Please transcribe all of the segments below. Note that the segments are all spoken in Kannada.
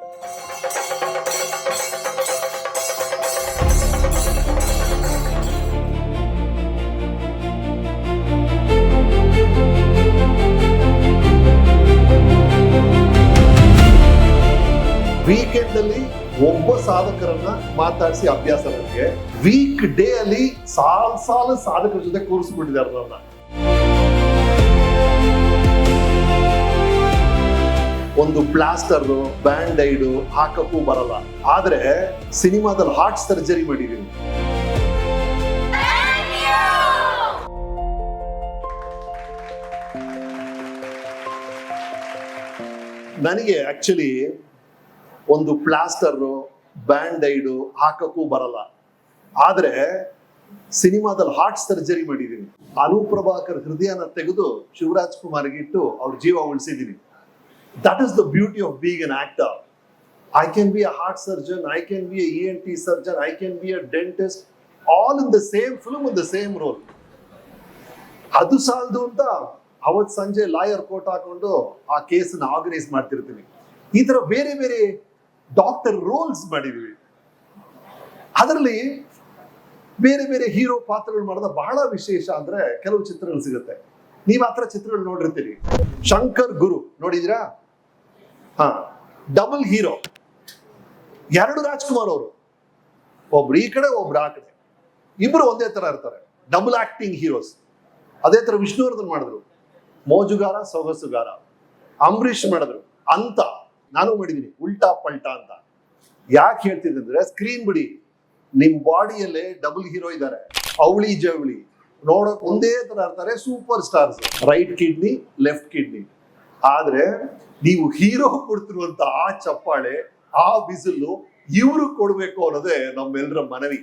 ವೀಕೆಂಡ್ ಅಲ್ಲಿ ಒಬ್ಬ ಸಾಧಕರನ್ನ ಮಾತಾಡಿಸಿ ಅಭ್ಯಾಸ ನನಗೆ. ವೀಕ್ ಡೇ ಅಲ್ಲಿ ಸಾಲು ಸಾಧಕರ ಜೊತೆ ಕೂರಿಸ್ಬಿಟ್ಟಿದ್ದಾರೆ ನನ್ನ. ಒಂದು ಪ್ಲಾಸ್ಟರ್ ಬ್ಯಾಂಡೈಡ್ ಹಾಕಕ್ಕೂ ಬರಲ್ಲ, ಆದ್ರೆ ಸಿನಿಮಾದಲ್ಲಿ ಹಾರ್ಟ್ ಸರ್ಜರಿ ಮಾಡಿದೀನಿ. ನನಗೆ ಆಕ್ಚುಲಿ ಒಂದು ಪ್ಲಾಸ್ಟರ್ ಬ್ಯಾಂಡೈಡ್ ಹಾಕಕ್ಕೂ ಬರಲ್ಲ, ಆದ್ರೆ ಸಿನಿಮಾದಲ್ಲಿ ಹಾರ್ಟ್ ಸರ್ಜರಿ ಮಾಡಿದೀನಿ. ಅನುಪ್ರಭಾಕರ್ ಹೃದಯನ ತೆಗೆದು ಶಿವರಾಜ್ ಕುಮಾರ್ಗೆ ಇಟ್ಟು ಅವ್ರ ಜೀವ ಉಳಿಸಿದೀನಿ. That is the beauty of being an actor. I can be a heart surgeon, I can be a ENT surgeon, I can be a dentist, all in the same film, in the same role. ಅದು ಸಾಲದು ಅಂತ ಅವತ್ ಸಂಜೆ ಲಾಯರ್ ಕೋಟ್ ಹಾಕೊಂಡು ಆ ಕೇಸನ್ನ ಆರ್ಗನೈಸ್ ಮಾಡ್ತಿರ್ತೀನಿ. ಈ ತರ ಬೇರೆ ಬೇರೆ ಡಾಕ್ಟರ್ ರೋಲ್ಸ್ ಮಾಡಿದೀವಿ. ಅದರಲ್ಲಿ ಬೇರೆ ಬೇರೆ ಹೀರೋ ಪಾತ್ರಗಳು ಮಾಡಿದ ಬಹಳ ವಿಶೇಷ ಅಂದ್ರೆ ಕೆಲವು ಚಿತ್ರಗಳು ಸಿಗುತ್ತೆ. ನೀವ್ ಆತರ ಚಿತ್ರಗಳು ನೋಡಿರ್ತೀರಿ. ಶಂಕರ್ ಗುರು ನೋಡಿದಿರಾ? ಡಬಲ್ ಹೀರೋ, 2 ರಾಜ್ಕುಮಾರ್ ಅವರು, ಒಬ್ರು ಈ ಕಡೆ ಒಬ್ರು ಆ ಕಡೆ, ಇಬ್ರು ಒಂದೇ ತರ ಇರ್ತಾರೆ. Double acting heroes. ಅದೇ ತರ ವಿಷ್ಣುವರ್ಧನ್ ಮಾಡಿದ್ರು, ಮೋಜುಗಾರ ಸೊಗಸುಗಾರ. ಅಂಬರೀಷ್ ಮಾಡಿದ್ರು ಅಂತ, ನಾನು ಮಾಡಿದೀನಿ ಉಲ್ಟಾ ಪಲ್ಟಾ ಅಂತ. ಯಾಕೆ ಹೇಳ್ತಿದ್ರೆ, ಸ್ಕ್ರೀನ್ ಬಿಡಿ, ನಿಮ್ ಬಾಡಿಯಲ್ಲೇ ಡಬಲ್ ಹೀರೋ ಇದ್ದಾರೆ, ಅವಳಿ ಜವಳಿ, ನೋಡೋಕ್ ಒಂದೇ ತರ ಇರ್ತಾರೆ, super stars, right kidney left kidney. ಆದ್ರೆ ನೀವು ಹೀರೋ ಕೊಡ್ತಿರುವಂತ ಆ ಚಪ್ಪಾಳೆ, ಆ ಬಿಸಿಲು ಇವ್ರು ಕೊಡ್ಬೇಕು ಅನ್ನೋದೇ ನಮ್ಮೆಲ್ಲರ ಮನವಿ.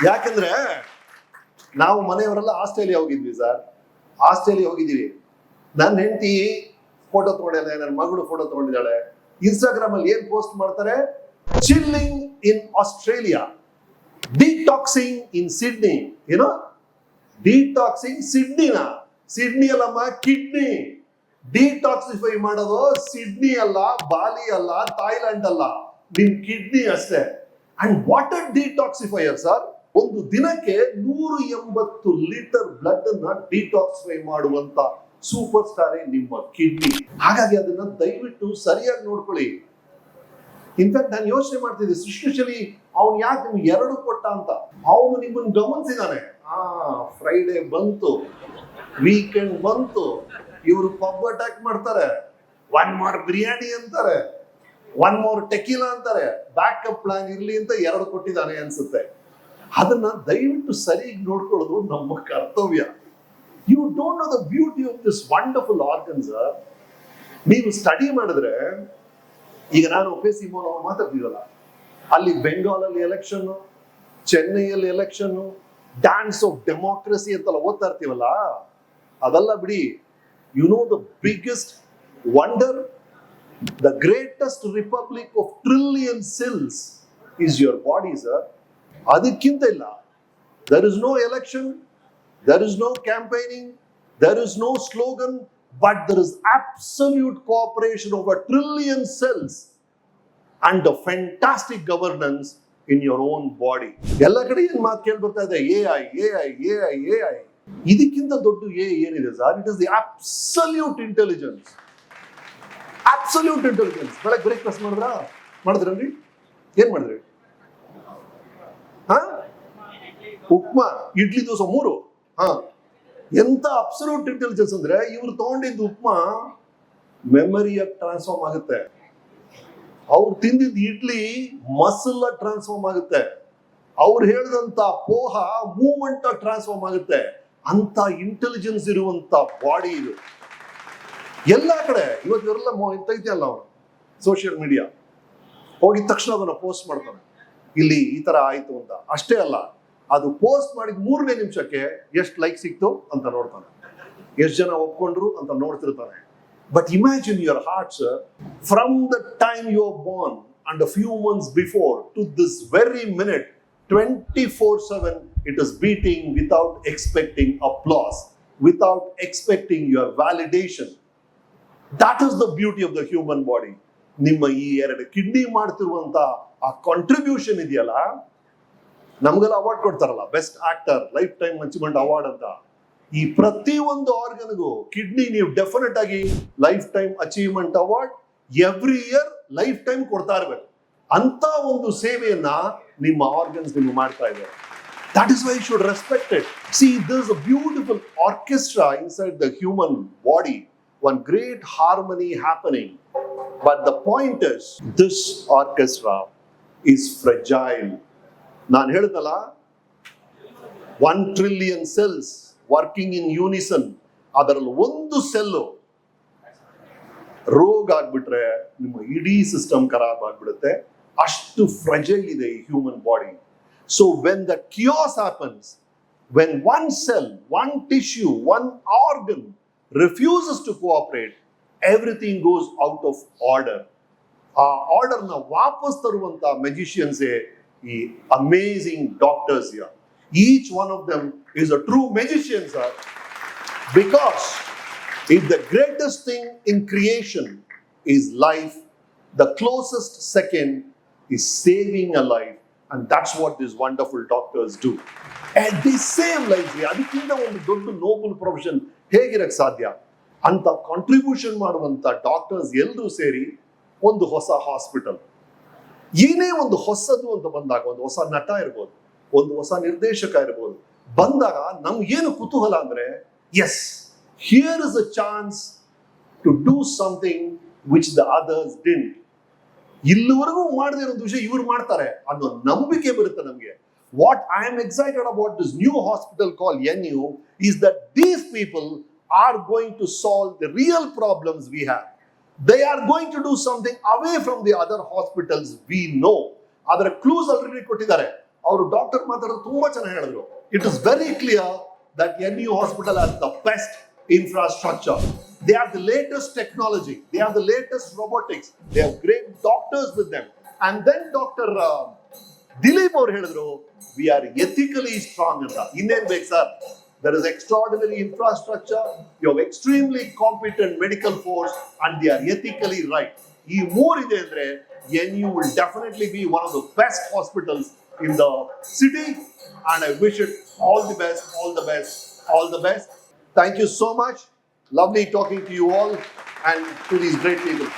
ಯಾಕಂದ್ರೆ ನಾವು ಮನೆಯವರೆಲ್ಲ ಆಸ್ಟ್ರೇಲಿಯಾ ಹೋಗಿದ್ವಿ ಸರ್, ಆಸ್ಟ್ರೇಲಿಯಾ ಹೋಗಿದ್ದೀವಿ. ನನ್ನ ಹೆಂಡತಿ ಫೋಟೋ ತಗೊಂಡಿದ್ದಾಳೆ, ನನ್ನ ಮಗಳು ಫೋಟೋ ತಗೊಂಡಿದ್ದಾಳೆ. ಇನ್ಸ್ಟಾಗ್ರಾಮ್ ಅಲ್ಲಿ ಏನ್ ಪೋಸ್ಟ್ ಮಾಡ್ತಾರೆ? Chilling in Australia, detoxing in Sydney. ಏನೋ ಡಿಟಾಕ್ಸಿಂಗ್ ಸಿಡ್ನಿನ? ಸಿಡ್ನಿ ಅಲ್ಲಮ್ಮ, ಕಿಡ್ನಿ. ಡಿಟಾಕ್ಸಿಫೈ ಮಾಡೋದು ಸಿಡ್ನಿ ಅಲ್ಲ, ಬಾಲಿ ಅಲ್ಲ, ಥಾಯ್ಲೆಂಡ್ ಅಲ್ಲ, ನಿಮ್ ಕಿಡ್ನಿ ಅಷ್ಟೇ. ಅಂಡ್ ವಾಟರ್ ಡಿಟಾಕ್ಸಿಫೈಯರ್ ಸರ್, ಒಂದು ದಿನಕ್ಕೆ 180 ಲೀಟರ್ ಬ್ಲಡ್ ಅನ್ನ ಡಿಟಾಕ್ಸಿಫೈ ಮಾಡುವಂತ ಸೂಪರ್ ಸ್ಟಾರ್ ನಿಮ್ಮ ಕಿಡ್ನಿ. ಹಾಗಾಗಿ ಅದನ್ನ ದಯವಿಟ್ಟು ಸರಿಯಾಗಿ ನೋಡ್ಕೊಳ್ಳಿ. ಇನ್ಫ್ಯಾಕ್ಟ್ ನಾನು ಯೋಚನೆ ಮಾಡ್ತಿದ್ದೆ, ಸೃಷ್ಟಿಶಲಿ ಅವ್ನು ಯಾಕೆ ನಿಮ್ಗೆ 2 ಕೊಟ್ಟ ಅಂತ. ಅವನು ನಿಮ್ಮನ್ನು ಗಮನಿಸಿದಾನೆ. ಫ್ರೈಡೇ ಬಂತು, ವೀಕೆಂಡ್ ಬಂತು, ಇವರು ಪಬ್ ಅಟ್ಯಾಕ್ ಮಾಡ್ತಾರೆ, 1 more ಬಿರಿಯಾನಿ ಅಂತಾರೆ, 1 more ಟೆಕಿಲಾ ಅಂತಾರೆ. ಬ್ಯಾಕಪ್ ಪ್ಲಾನ್ ಇರ್ಲಿ ಅಂತ 2 ಕೊಟ್ಟಿದ್ದಾನೆ ಅನ್ಸುತ್ತೆ. ಅದನ್ನ ದಯವಿಟ್ಟು ಸರಿಯಾಗಿ ನೋಡ್ಕೊಳ್ಳೋದು ನಮ್ಮ ಕರ್ತವ್ಯ. You don't know the beauty of this wonderful organ, sir. ನೀವು ಸ್ಟಡಿ ಮಾಡಿದ್ರೆ, ಈಗ ನಾನು ಒಪೇಸಿ ಮಾತಾಡ್ತೀವಲ್ಲ, ಅಲ್ಲಿ ಬೆಂಗಾಲಲ್ಲಿ ಎಲೆಕ್ಷನ್, ಚೆನ್ನೈಯಲ್ಲಿ ಎಲೆಕ್ಷನ್, ಡ್ಯಾನ್ಸ್ ಆಫ್ ಡೆಮೋಕ್ರಸಿ ಅಂತೆಲ್ಲ ಓದ್ತಾ ಇರ್ತೀವಲ್ಲ, ಅದೆಲ್ಲ ಬಿಡಿ. You know the biggest wonder, the greatest republic of trillion cells is your body sir. ಅದಕ್ಕಿಂತ ಇಲ್ಲ. There is no election, there is no campaigning, there is no slogan, but there is absolute cooperation of 1 trillion cells and a fantastic governance in your own body. ಎಲ್ಲ ಕಡೆ ಏನ್ ಮಾತು ಕೇಳಿ ಬರ್ತಾ ಇದೆ? AI. ಇದಕ್ಕಿಂತ ದೊಡ್ಡ ಏನಿದೆ sir? It is the absolute intelligence. Absolute intelligence. ಬೆಳಗ್ಗೆ ಬ್ರೇಕ್ಫಾಸ್ಟ್ ಮಾಡಿದ್ರಿ? ಏನ್ ಮಾಡಿದ್ರಿ? ಉಪ್ಮಾ, ಇಡ್ಲಿ, ದೋಸೆ 3. ಎಂತ ಅಬ್ಸಲ್ಯೂಟ್ ಇಂಟೆಲಿಜೆನ್ಸ್ ಅಂದ್ರೆ, ಇವ್ರು ತಗೊಂಡಿದ್ದು ಉಪ್ಮಾ ಮೆಮರಿಯಾಗಿ ಟ್ರಾನ್ಸ್ಫಾರ್ಮ್ ಆಗುತ್ತೆ, ಅವ್ರು ತಿಂದಿದ್ದು ಇಡ್ಲಿ ಮಸಲ್ ಟ್ರಾನ್ಸ್ಫಾರ್ಮ್ ಆಗುತ್ತೆ, ಅವ್ರು ಹೇಳಿದಂತ ಪೋಹ ಮೂವ್ಮೆಂಟ್ ಟ್ರಾನ್ಸ್ಫಾರ್ಮ್ ಆಗುತ್ತೆ. ಅಂತ ಇಂಟೆಲಿಜೆನ್ಸ್ ಇರುವಂತ ಬಾಡಿ ಇದು. ಎಲ್ಲ ಕಡೆ ಇವತ್ತು ಇವರೆಲ್ಲ ತೆಗಿತಿಯಲ್ಲ, ಅವನು ಸೋಷಿಯಲ್ ಮೀಡಿಯಾ ಹೋಗಿದ ತಕ್ಷಣ ಅದನ್ನ ಪೋಸ್ಟ್ ಮಾಡ್ತಾನೆ, ಇಲ್ಲಿ ಈ ತರ ಆಯ್ತು ಅಂತ. ಅಷ್ಟೇ ಅಲ್ಲ, ಅದು ಪೋಸ್ಟ್ ಮಾಡಿದ 3ನೇ ನಿಮಿಷಕ್ಕೆ ಎಷ್ಟು ಲೈಕ್ ಸಿಕ್ತು ಅಂತ ನೋಡ್ತಾನೆ, ಎಷ್ಟು ಜನ ಒಪ್ಕೊಂಡ್ರು ಅಂತ ನೋಡ್ತಿರ್ತಾನೆ. But imagine your heart sir, from the time you are born and a few months before to this very minute, 24/7 it is beating without expecting applause, without expecting your validation. That is the beauty of the human body. ನಿಮ್ಮ ಈ 2 ಕಿಡ್ನಿ ಮಾಡ್ತಿರುವಂತ ಆ ಕಾಂಟ್ರಿಬ್ಯೂಷನ್ ಇದೆಯಲ್ಲ, ನಮಗೆಲ್ಲ ಅವಾರ್ಡ್ ಕೊಡ್ತಾರಲ್ಲ, best actor, life time achievement award ಅಂತ. ಈ ಪ್ರತಿಯೊಂದು ಆರ್ಗನ್ಗೂ ಕಿಡ್ನಿ ನೀವು ಡೆಫಿನೆಟ್ ಆಗಿ life time achievement award every year life time ಕೊಡ್ತಾ ಇರ್ಬೇಕು. ಅಂತ ಒಂದು ಸೇವೆಯನ್ನ ನಿಮ್ಮ ಆರ್ಗನ್ಸ್ ನಿಮ್ಗೆ ಮಾಡ್ತಾ ಇದೆ. That is why you should respect it. See, there's a beautiful orchestra inside the human body, one great harmony happening. But the point is, this orchestra is fragile. ನಾನು ಹೇಳಿದಲ್ಲ, 1 trillion cells working in unison. ಅದರಲ್ಲಿ ಒಂದು ಸೆಲ್ಲು ರೋಗ ಆಗ್ಬಿಟ್ರೆ ನಿಮ್ಮ ಇಡೀ ಸಿಸ್ಟಮ್ ಖರಾಬ್ ಆಗ್ಬಿಡುತ್ತೆ. ಅಷ್ಟು ಫ್ರಜೈಲ್ ಇದೆ ಈ human body. So when the chaos happens, when one cell, one tissue, one organ refuses to cooperate, everything goes out of order. ಆ ಆರ್ಡರ್ ನ ವಾಪಸ್ ತರುವಂತ ಮೆಜಿಷಿಯನ್ಸ್ ಈ amazing doctors. Each one of them is a true magician, sir. Because if the greatest thing in creation is life, the closest second is saving a life. And that's what these wonderful doctors do. And they save lives. ಅದಕ್ಕಿಂತ ಒಂದು ದೊಡ್ಡ ನೋಬಲ್ ಪ್ರೊಫೆಷನ್ ಹೇಗಿರಕ್ಕೆ ಸಾಧ್ಯ ಅಂತ ಕಾಂಟ್ರಿಬ್ಯೂಷನ್ ಮಾಡುವಂತ ಡಾಕ್ಟರ್ಸ್ ಎಲ್ಲರೂ ಸೇರಿ ಒಂದು ಹೊಸ ಹಾಸ್ಪಿಟಲ್. ಏನೇ ಒಂದು ಹೊಸದು ಅಂತ ಬಂದಾಗ, ಒಂದು ಹೊಸ ನಟ ಇರ್ಬೋದು, ಒಂದು ಹೊಸ ನಿರ್ದೇಶಕ ಇರ್ಬೋದು, ಬಂದಾಗ ನಮ್ಗೇನು ಕುತೂಹಲ ಅಂದ್ರೆ, yes, here is a chance to do something which the others didn't. ಇಲ್ಲಿವರೆಗೂ ಮಾಡದೇ ಇರೋ ವಿಷಯ ಇವ್ರು ಮಾಡ್ತಾರೆ ಅನ್ನೋ ನಂಬಿಕೆ ಬರುತ್ತೆ ನಮಗೆ. What I am excited about this new hospital call NU is that these people are going to solve the real problems we have. They are going to do something away from the other hospitals we know. ಅದರ ಕ್ಲೂಸ್ ಆಲ್ರೆಡಿ ಕೊಟ್ಟಿದ್ದಾರೆ. ಅವರು ಡಾಕ್ಟರ್ ಮಾತಾಡೋದು ತುಂಬಾ ಚೆನ್ನಾಗಿ ಹೇಳಿದ್ರು. It is very clear that NU hospital has the best infrastructure. They have the latest technology. They have the latest robotics. They have great doctors with them. And then Dr. Dilip ಅವರು ಹೇಳಿದ್ರು, we are ethically strong ಅಂತ. ಇನ್ನೇನ್ ಬೇಕು sir? There is extraordinary infrastructure. You have extremely competent medical force, and they are ethically right. ಈ ಮೂರು ಇದೆ ಅಂದ್ರೆ NU will definitely be one of the best hospitals in the city. And I wish it all the best, all the best, all the best. Thank you so much. Lovely talking to you all and to these great people.